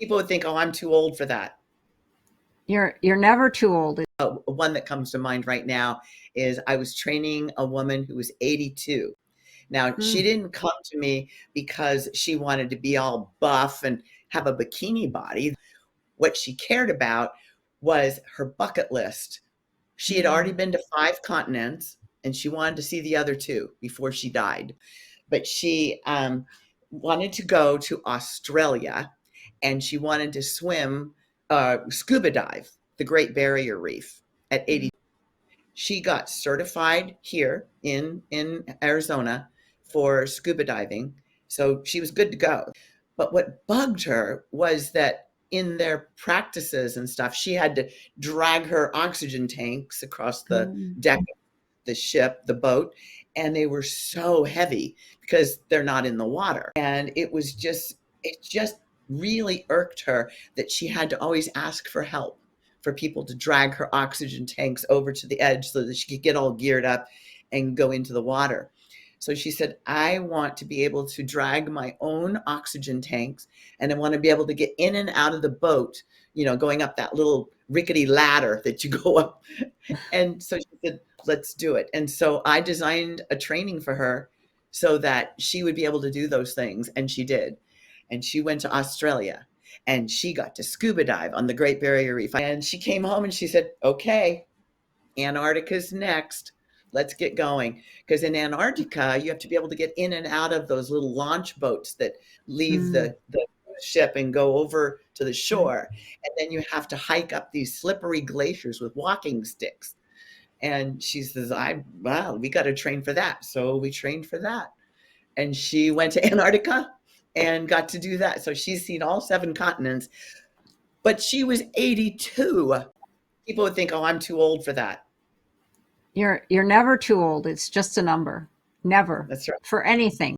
People would think, oh, I'm too old for that. You're never too old. One that comes to mind right now is I was training a woman who was 82. Now, she Mm, didn't come to me because she wanted to be all buff and have a bikini body. What she cared about was her bucket list. She had already mm, been to 5 continents and she wanted to see the other two before she died. But she wanted to go to Australia and she wanted to swim, scuba dive, the Great Barrier Reef at mm. 80. She got certified here in Arizona for scuba diving, so she was good to go. But what bugged her was that in their practices and stuff, she had to drag her oxygen tanks across the Mm. deck of the ship, the boat, and they were so heavy because they're not in the water. And it just really irked her that she had to always ask for help for people to drag her oxygen tanks over to the edge so that she could get all geared up and go into the water. So she said, I want to be able to drag my own oxygen tanks and I want to be able to get in and out of the boat, going up that little rickety ladder that you go up. And so she said, let's do it. And so I designed a training for her so that she would be able to do those things. And she did. And she went to Australia and she got to scuba dive on the Great Barrier Reef. And she came home and she said, okay, Antarctica's next. Let's get going. Because in Antarctica, you have to be able to get in and out of those little launch boats that leave Mm. the ship and go over to the Right. shore. And then you have to hike up these slippery glaciers with walking sticks. And she says, wow, we got to train for that. So we trained for that. And she went to Antarctica and got to do that. So she's seen all 7 continents, but she was 82. People would think, oh, I'm too old for that. You're never too old. It's just a number. Never That's right. for anything.